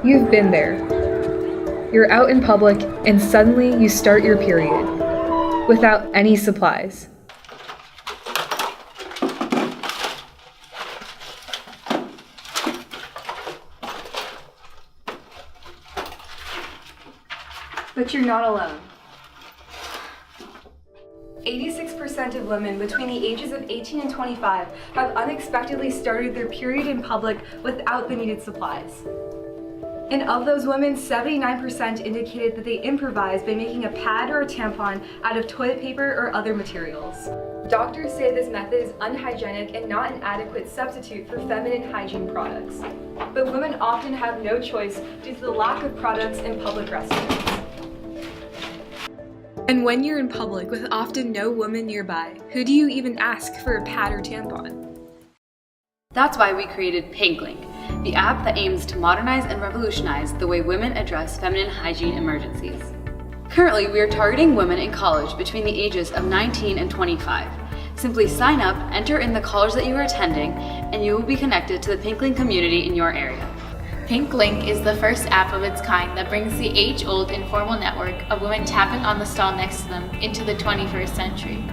You've been there. You're out in public and suddenly you start your period without any supplies. But you're not alone. 86% of women between the ages of 18 and 25 have unexpectedly started their period in public without the needed supplies. And of those women, 79% indicated that they improvised by making a pad or a tampon out of toilet paper or other materials. Doctors say this method is unhygienic and not an adequate substitute for feminine hygiene products. But women often have no choice due to the lack of products in public restrooms. And when you're in public with often no woman nearby, who do you even ask for a pad or tampon? That's why we created PinkLink, the app that aims to modernize and revolutionize the way women address feminine hygiene emergencies. Currently, we are targeting women in college between the ages of 19 and 25. Simply sign up, enter in the college that you are attending, and you will be connected to the PinkLink community in your area. PinkLink is the first app of its kind that brings the age-old informal network of women tapping on the stall next to them into the 21st century.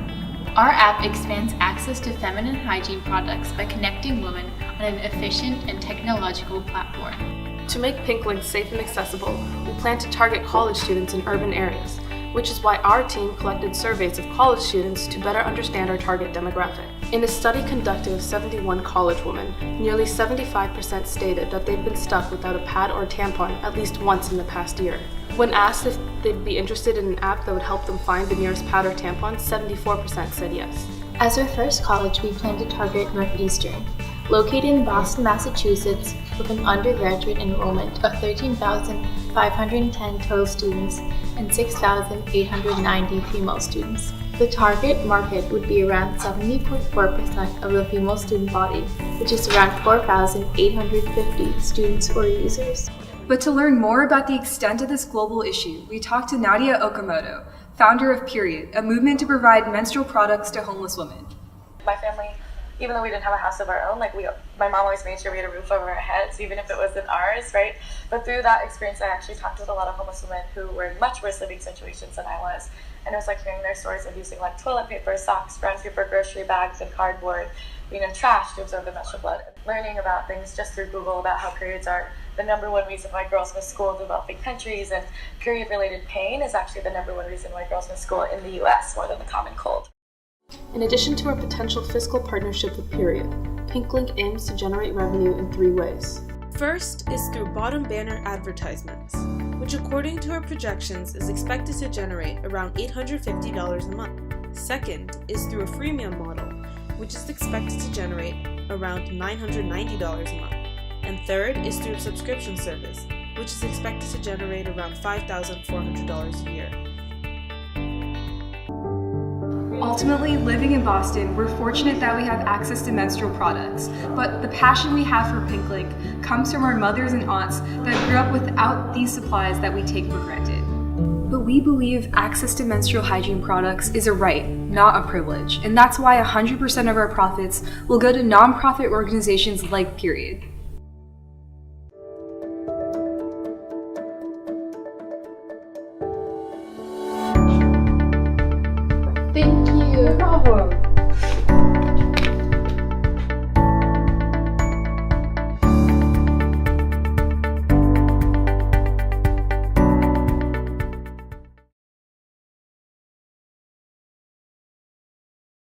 Our app expands access to feminine hygiene products by connecting women on an efficient and technological platform. To make PinkLink safe and accessible, we plan to target college students in urban areas, which is why our team collected surveys of college students to better understand our target demographic. In a study conducted of 71 college women, nearly 75% stated that they'd been stuck without a pad or tampon at least once in the past year. When asked if they'd be interested in an app that would help them find the nearest pad or tampon, 74% said yes. As our first college, we plan to target Northeastern, located in Boston, Massachusetts, with an undergraduate enrollment of 13,510 total students and 6,890 female students. The target market would be around 70.4% of the female student body, which is around 4,850 students or users. But to learn more about the extent of this global issue, we talked to Nadia Okamoto, founder of Period, a movement to provide menstrual products to homeless women. My family, even though we didn't have a house of our own, my mom always made sure we had a roof over our heads, even if it wasn't ours, right? But through that experience, I actually talked with a lot of homeless women who were in much worse living situations than I was. And it was like hearing their stories of using like toilet paper, socks, brown paper, grocery bags, and cardboard, trash to absorb the menstrual blood. Learning about things just through Google about how periods are the number one reason why girls miss school in developing countries, and period-related pain is actually the number one reason why girls miss school in the US more than the common cold. In addition to our potential fiscal partnership with Period, PinkLink aims to generate revenue in 3 ways. First is through bottom banner advertisements, which according to our projections is expected to generate around $850 a month. Second is through a freemium model, which is expected to generate around $990 a month. And third is through a subscription service, which is expected to generate around $5,400 a year. Ultimately, living in Boston, we're fortunate that we have access to menstrual products, but the passion we have for PinkLink comes from our mothers and aunts that grew up without these supplies that we take for granted. But we believe access to menstrual hygiene products is a right, not a privilege, and that's why 100% of our profits will go to nonprofit organizations like Period.